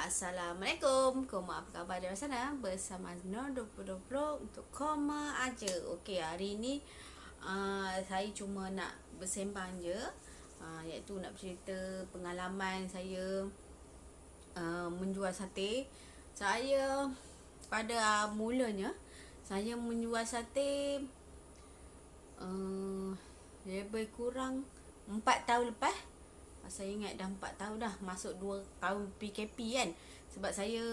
Assalamualaikum. Koma, apa khabar dari sana? Bersama Nur 2020 untuk Koma aja. Okey, hari ni saya cuma nak bersembang je, iaitu nak bercerita pengalaman saya menjual sate. Saya pada mulanya saya menjual sate lebih kurang 4 tahun lepas. Saya ingat dah 4 tahun dah, masuk 2 tahun PKP kan. Sebab saya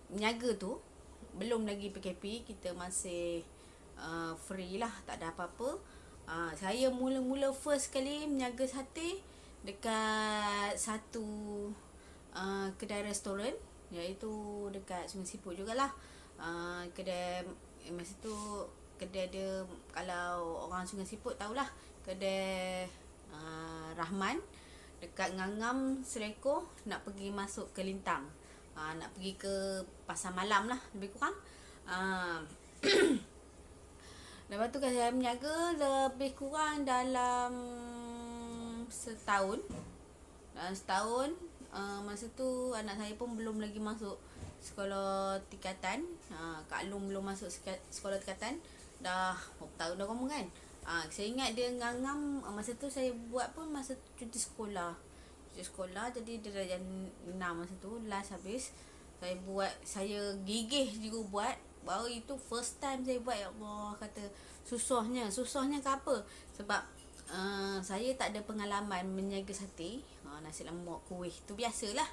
niaga tu belum lagi PKP, kita masih free lah, tak ada apa-apa. Saya mula-mula first kali meniaga sate dekat satu kedai restoran, iaitu dekat Sungai Siput jugalah. Kedai masa tu kedai dia, kalau orang Sungai Siput tahulah, kedai Rahman dekat Ngangam Seleko, nak pergi masuk ke Lintang, nak pergi ke pasar malam lah lebih kurang. Lepas tu kan saya berniaga lebih kurang dalam setahun. Masa tu anak saya pun belum lagi masuk sekolah tingkatan. Kak Long belum masuk sekolah tingkatan. Dah berapa tahun dah kamu kan. Saya ingat dia ngangam masa tu saya buat pun masa cuti sekolah. Jadi dia dah jam 6 masa tu last habis. Saya gigih juga buat. Baru itu first time saya buat, ya Allah, kata susahnya ke apa? Sebab saya tak ada pengalaman menjaga sate. Nasi lemak, kuih tu biasalah.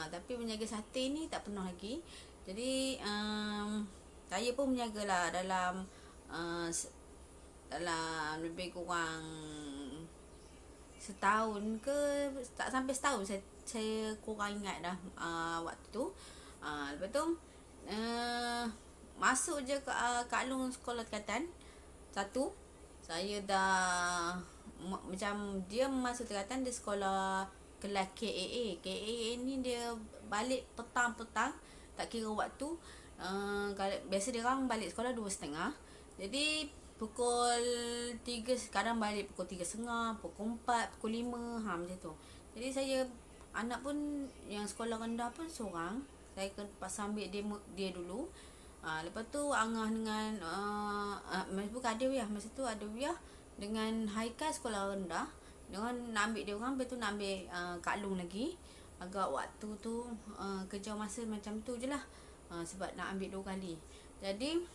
Tapi menjaga sate ni tak pernah lagi. Jadi saya pun menjagalah dalam lebih kurang setahun ke, tak sampai setahun, saya kurang ingat dah waktu tu. Lepas tu masuk je ke Kak Long sekolah tingkatan 1. Saya dah macam dia masuk tingkatan, dia sekolah kelas KAA ni dia balik petang-petang, tak kira waktu. Biasa dia orang balik sekolah 2.30. Jadi pukul 3, kadang balik pukul 3.30, pukul 4, pukul 5, macam tu. Jadi saya, anak pun yang sekolah rendah pun seorang, saya kena paksa ambil dia dulu. Lepas tu Angah dengan bukan Adewiyah, masa tu Adewiyah dengan Haikal sekolah rendah. Dia orang nak ambil dia orang, lepas tu nak ambil Kak Long lagi. Agak waktu tu kerja masa macam tu je lah, sebab nak ambil 2 kali. Jadi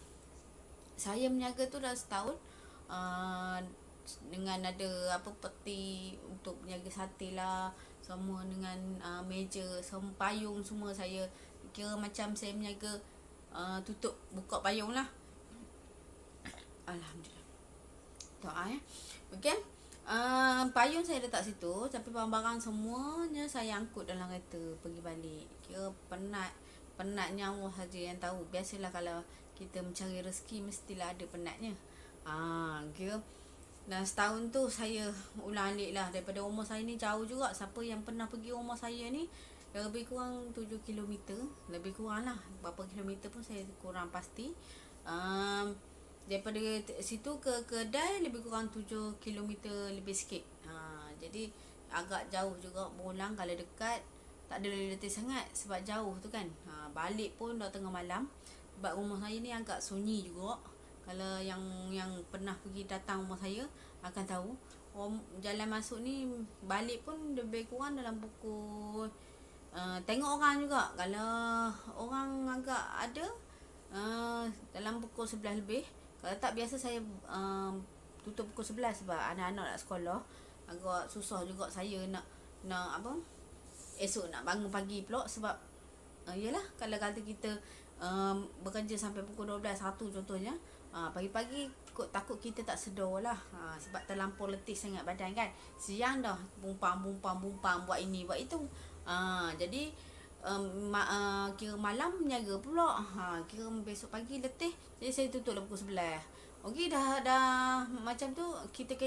saya menjaga tu dah setahun, dengan ada peti untuk menjaga sate lah, semua dengan meja, semua payung semua. Saya kira macam saya menjaga tutup buka payung lah. Alhamdulillah. Doa okey. Payung saya letak situ, tapi barang-barang semuanya saya angkut dalam kereta pergi balik. Kira penat nyawa saja yang tahu. Biasalah kalau kita mencari rezeki, mestilah ada penatnya. Kira dan setahun tu saya ulang-alik lah. Daripada rumah saya ni jauh juga. Siapa yang pernah pergi rumah saya ni, lebih kurang 7 km. Lebih kurang lah, berapa kilometer pun saya kurang pasti. Daripada situ ke kedai lebih kurang 7 km lebih sikit. Jadi agak jauh juga. Pulang kalau dekat tak ada letih sangat, sebab jauh tu kan. Balik pun dah tengah malam. Sebab rumah saya ni agak sunyi juga. Kalau yang pernah pergi datang rumah saya akan tahu, jalan masuk ni balik pun lebih kurang dalam pukul tengok orang juga. Kalau orang agak ada dalam pukul 11 lebih. Kalau tak, biasa saya tutup pukul 11 sebab anak-anak nak sekolah. Agak susah juga saya nak esok nak bangun pagi pula. Sebab yelah, kalau kata kita bekerja sampai pukul 12, 1 contohnya, pagi-pagi takut kita tak sedar lah, sebab terlampau letih sangat badan kan. Siang dah bumpang buat ini buat itu. Jadi kira malam menjaga pula, kira besok pagi letih. Jadi saya tutup lah pukul 11. Okey, dah macam tu kita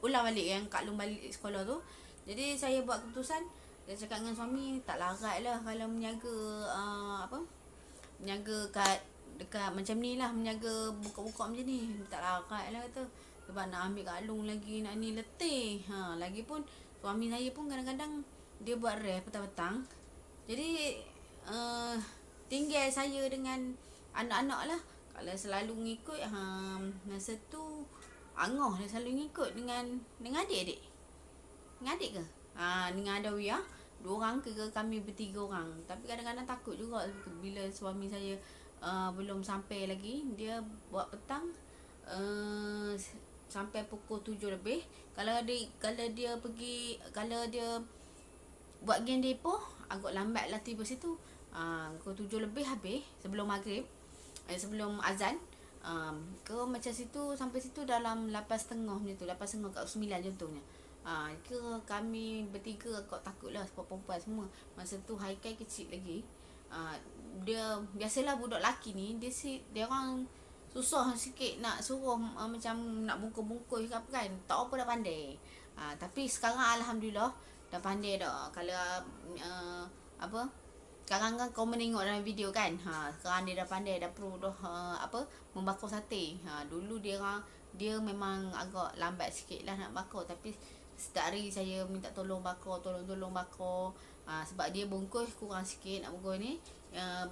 ulang balik yang Kak Long balik sekolah tu. Jadi saya buat keputusan, saya cakap dengan suami, tak larat lah kalau menjaga menjaga dekat macam ni lah, menjaga buka-buka macam ni. Tak larat lah kata, sebab nak ambil Kak Long lagi, nak ni letih. Lagipun suami saya pun kadang-kadang dia buat rare petang-petang. Jadi tinggal saya dengan anak-anak lah. Kalau selalu ngikut masa tu Angah dia selalu ngikut dengan adik-adik. Dengan adik ke? Dengan Adawiyah. 2 orang ke kami bertiga orang. Tapi kadang-kadang takut juga bila suami saya belum sampai lagi. Dia buat petang sampai pukul 7 lebih. Kalau dia buat game depo, agak lambat lah tiba situ. Pukul 7 lebih habis sebelum maghrib. Sebelum azan. Ke macam situ sampai situ dalam 8.30 macam tu, 8.30 kat 9 contohnya. Ke kami bertiga kau takut lah sebab perempuan semua. Masa tu Haikal kecil lagi. Dia biasalah budak lelaki ni dia orang susah sikit nak suruh macam nak bungkus-bungkus ke apa kan. Tak apa dah pandai. Tapi sekarang alhamdulillah dah pandai dah. Kalau apa sekarang kan kau menengok dalam video kan. Sekarang dia dah pandai, dah pro dah membakar sate. Dulu dia memang agak lambat sikit lah nak bakar, tapi setiap hari saya minta tolong bakar, tolong bakar. Sebab dia bungkus kurang sikit nak bungkus ni.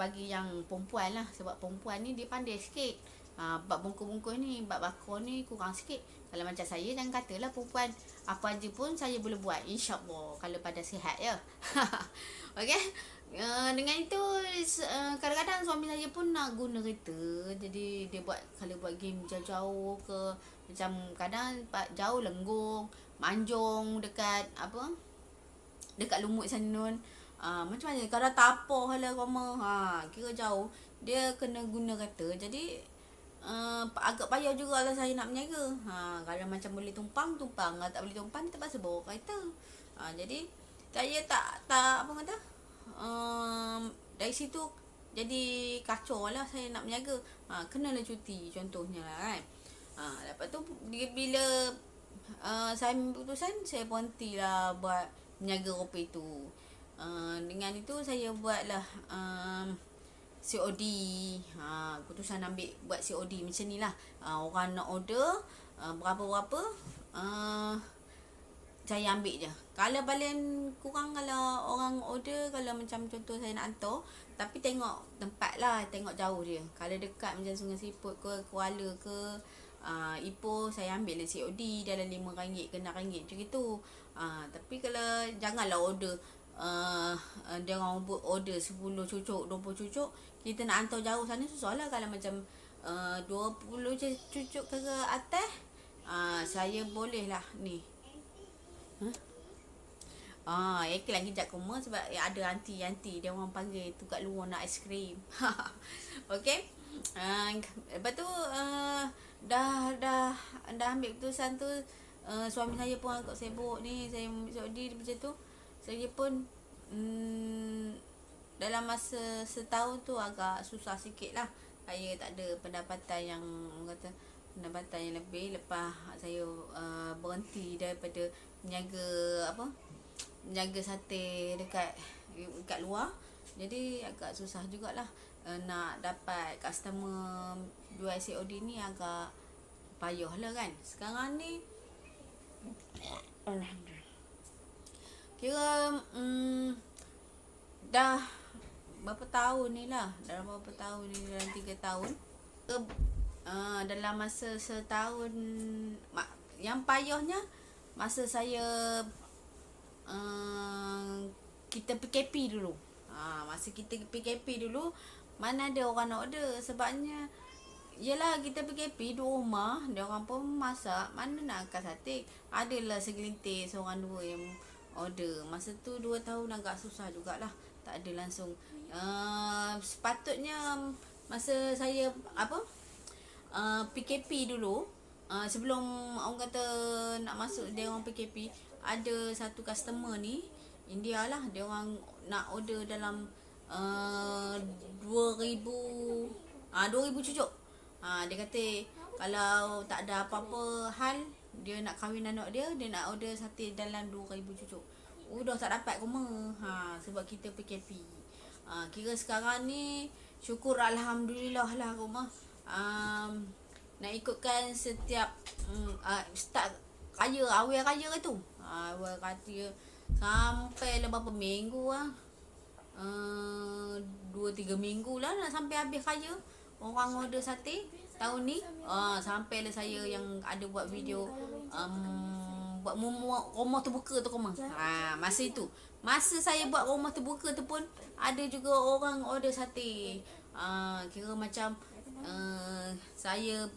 Bagi yang perempuan lah, sebab perempuan ni dia pandai sikit. Bab bungkus-bungkus ni, bab bakar ni kurang sikit. Kalau macam saya, jangan katalah perempuan, apa aja pun saya boleh buat, insyaAllah, kalau pada sihat ya. Okay. Dengan itu kadang-kadang suami saya pun nak guna kereta. Jadi dia kalau buat game jauh-jauh ke, macam kadang jauh Lenggong, Manjung, dekat Lumut sana nun. Macam mana kalau tapah lah kira jauh, dia kena guna kereta. Jadi agak payah juga lah saya nak berniaga. Kalau macam boleh tumpang. Kalau tak boleh tumpang, terpaksa bawa kereta. Jadi saya tak apa kata, dari situ jadi kacau lah saya nak berniaga. Kenalah cuti contohnya lah kan. Lepas tu bila saya ambil keputusan, saya berhenti lah buat berniaga kopi tu. Dengan itu saya buatlah COD. Keputusan ambil buat COD macam ni lah. Orang nak order berapa-berapa, saya ambil je. Kalau paling kurang, kalau orang order, kalau macam contoh saya nak hantar, tapi tengok tempat lah, tengok jauh dia. Kalau dekat macam Sungai Siput ke, Kuala ke, Ipoh, saya ambil lah COD dalam RM5 ke RM6 macam itu. Tapi kalau janganlah order, dia orang order 10 cucuk, 20 cucuk, kita nak hantar jauh sana susah lah. Kalau macam 20 cucuk ke atas, saya boleh lah ni. Iklan kejap koma sebab ada aunty dia orang panggil tu kat luar nak aiskrim. Okey. Lepas tu dah ambil keputusan tu, suami saya pun agak sibuk ni, saya ambil COD macam tu. Saya pun dalam masa setahun tu agak susah sikit lah. Saya tak ada pendapatan yang lebih lepas saya berhenti daripada menjaga sate dekat luar. Jadi agak susah jugalah nak dapat customer jual COD ni, agak payah lah kan. Sekarang ni alhamdulillah kira dah berapa tahun ni lah, dalam 3 tahun dalam masa setahun. Yang payahnya masa saya kita PKP dulu. Masa kita PKP dulu, mana ada orang nak order. Sebabnya yelah, kita PKP di rumah, dia orang pun masak, mana nak angkat sate. Adalah segelintir, seorang dua yang order. Masa tu 2 tahun agak susah jugalah, tak ada langsung. Sepatutnya masa saya PKP dulu, sebelum orang kata nak masuk dia orang PKP, ada satu customer ni India lah, dia orang nak order dalam 2,000 cucuk. Dia kata kalau tak ada apa-apa hal, dia nak kahwin anak dia nak order sate dalam 2,000 cucuk. Dah tak dapat koma. Sebab kita PKP. Kira sekarang ni syukur alhamdulillah lah rumah. Nak ikutkan setiap start raya, awal raya tu. Awal raya Sampai lah berapa minggu lah, 2-3 minggu lah nak sampai habis kaya. Orang order sate tahun ni. Sampailah saya yang ada buat video buat rumah terbuka tu koma. Masa itu, masa saya buat rumah terbuka tu pun ada juga orang order sate. Kira macam saya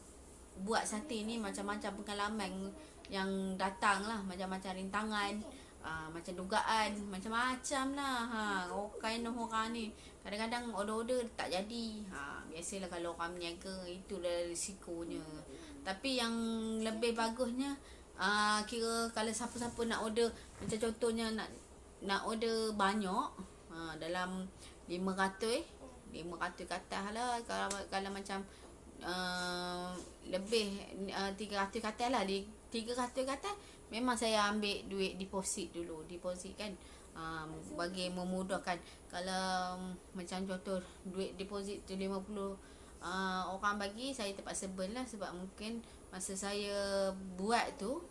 buat sate ni macam-macam pengalaman yang datang lah, macam-macam rintangan, macam dugaan, macam-macam lah. Kind of orang ni kadang-kadang order-order tak jadi. Biasalah kalau orang berniaga, itulah risikonya. Tapi yang lebih bagusnya, kira kalau siapa-siapa nak order, macam contohnya nak order banyak, dalam 500 ke atas lah. Kalau macam lebih 300 ke atas lah, 300 ke atas memang saya ambil duit deposit dulu. Deposit kan, bagi memudahkan. Kalau macam contoh duit deposit tu 50, orang bagi, saya terpaksa burn lah. Sebab mungkin masa saya buat tu,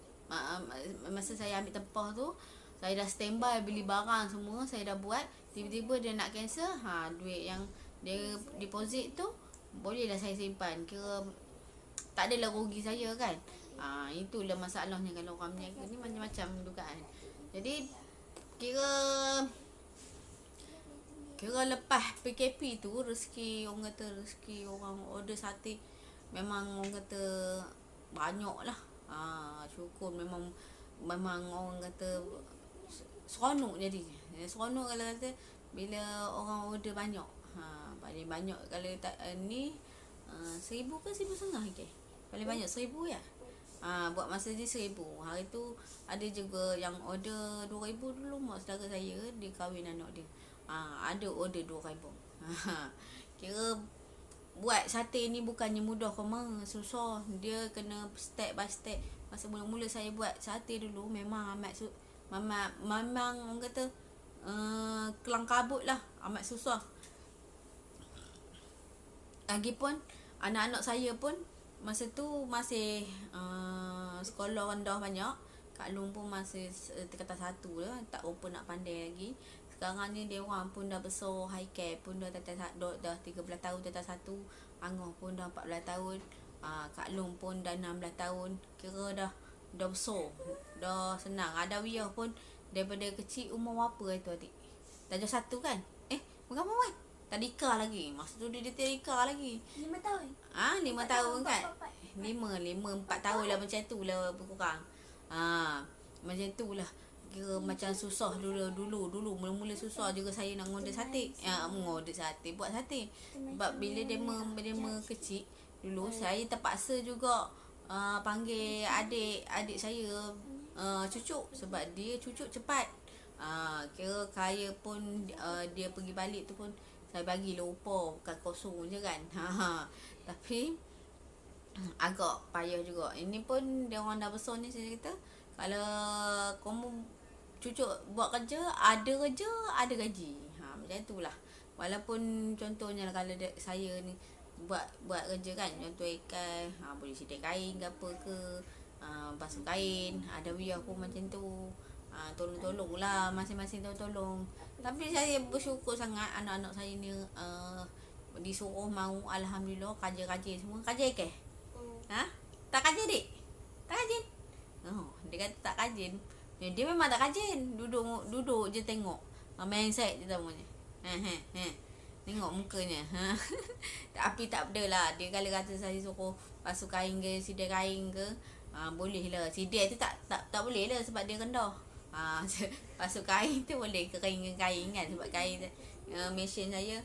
masa saya ambil tempah tu, saya dah standby beli barang semua, saya dah buat. Tiba-tiba dia nak cancel, duit yang dia deposit tu bolehlah saya simpan. Kira tak adalah rugi saya kan. Itulah masalahnya kalau orang berniaga ni, macam-macam dugaan. Jadi kira lepas PKP tu, rezeki orang kata, rezeki orang order sate memang orang kata banyak lah. Syukur, memang orang kata seronok. Jadi seronok kalau kata bila orang order banyak. Paling banyak kalau tak ni 1,000 ke 1,500 ke? Paling banyak 1,000 ya. Buat masa je 1,000. Hari tu ada juga yang order 2,000 dulu. Mak saudara saya, dia kahwin anak dia. Ada order 2,000. Kira buat sate ni bukannya mudah koma, susah. Dia kena step by step. Masa mula-mula saya buat sate dulu, memang memang orang kata kelang kabut lah, amat susah. Lagipun anak-anak saya pun masa tu masih sekolah rendah banyak. Kak Long pun masih tingkatan 1 lah, tak rupa nak pandai lagi. Sekarang ni dia orang pun dah besar, high care pun dah 13 tahun tingkatan 1. Angah pun dah 14 tahun. Kak Long pun dah 16 tahun. Kira dah besar, dah senang. Ada Wiyah pun daripada kecil. Umur berapa itu adik? Darjah 1 kan? Berapa kan? Tak dikah lagi. Masa tu dia dikah lagi. 5 tahun. 5 tahun kan? 4 tahun lah, macam tu lah berkurang. Macam tu lah. Kira macam susah dulu mula-mula susah juga saya nak order sate. Order sate, buat sate. Sebab bila demo kecil dulu, saya terpaksa juga panggil adik saya cucuk. Sebab dia cucuk cepat. Kira kaya pun dia pergi balik tu pun saya bagi upah, bukan kosong je kan. Tapi agak payah juga. Ini pun dia orang dah besar ni, saya kata kalau kamu cucuk buat kerja, ada gaji. Macam tu lah. Walaupun contohnya kalau saya ni buat kerja kan, contoh ikan, boleh sedia kain ke apa ke, basuh kain. Ada Wiyah pun macam tu, tolong-tolong lah, masing-masing tolong. Tapi saya bersyukur sangat anak-anak saya ni disuruh mau, alhamdulillah, kerja semua. Kerja ke? Tak kerja dik? Tak rajin? Dia kata tak rajin. Dia memang tak rajin. Duduk je tengok. Mindset je namanya. Tengok mukanya. Tapi tak ada lah. Dia kalau kata saya suruh basuh kain ke, sedia kain ke, boleh lah. Sedia tu tak boleh lah sebab dia rendah. Basuh kain tu boleh, kering kain kan. Sebab kain mesin saya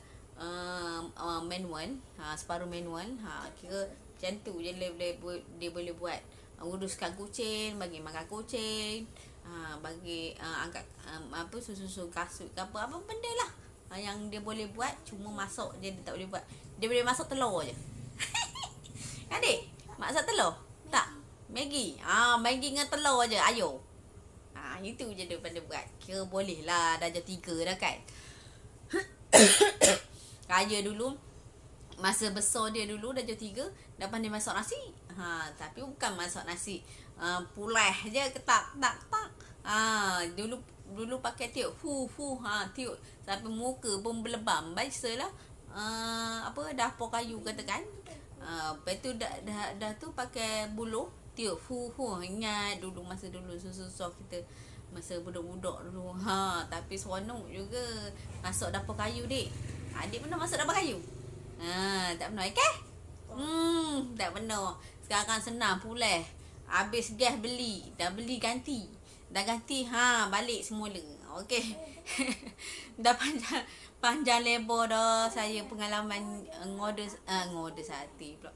manual, separuh manual. Kira macam tu je dia boleh buat. Uruskan kucing, bagi makan kucing, bagi angkat susu kasut ke apa benda lah yang dia boleh buat. Cuma masak je dia tak boleh buat. Dia boleh masak telur je. Adik, masak telur? Tak. Maggi. Maggi dengan telur je, ayo. Itu je dia pandai buat. Kira boleh lah, darjah 3 dah kan. Kaya dulu, masa besar dia dulu darjah 3 dah pandai masak nasi. Tapi bukan masak nasi pulih je, ketak. Dulu dulu pakai tiup tiup sampai muka pun berlebam. Biasalah apa dapur kayu katakan. Lepas tu dah tu pakai buluh tiup ingat dulu masa dulu susah kita masa budak-budak dulu. Tapi seronok juga masuk dapur kayu dik. Adik pernah masuk dapur kayu? Tak pernah tak pernah. Sekarang senang pulih. Habis gas beli, dah beli ganti. Dah ganti balik semula. Okey. Dah panjang lebar dah saya pengalaman ngorder sate pula.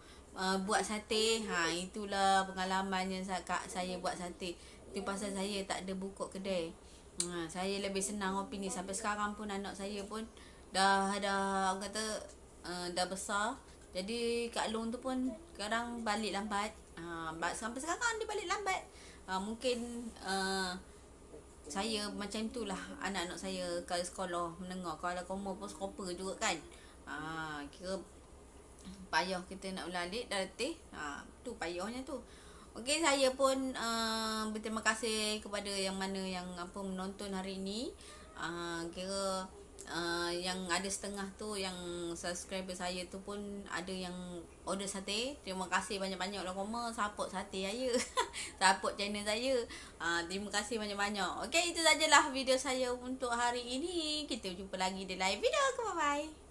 Buat sate, itulah pengalaman yang saya buat sate. Itu pasal saya tak ada buka kedai. Saya lebih senang opini. Sampai sekarang pun anak saya pun dah orang kata dah besar. Jadi Kak Long tu pun kadang balik lambat. Sampai sekarang dia balik lambat. Mungkin saya macam itulah anak-anak saya kalau sekolah menengah. Kalau komo pun skoper juga kan. Kira payah kita nak balik dah letih. Tu payahnya tu. Okey, saya pun berterima kasih kepada yang mana yang menonton hari ini. Kira yang ada setengah tu yang subscriber saya tu pun ada yang order sate. Terima kasih banyak-banyak lah koma support sate saya. Support channel saya. Terima kasih banyak-banyak. Okey, itu sajalah video saya untuk hari ini. Kita jumpa lagi di live video. Bye bye.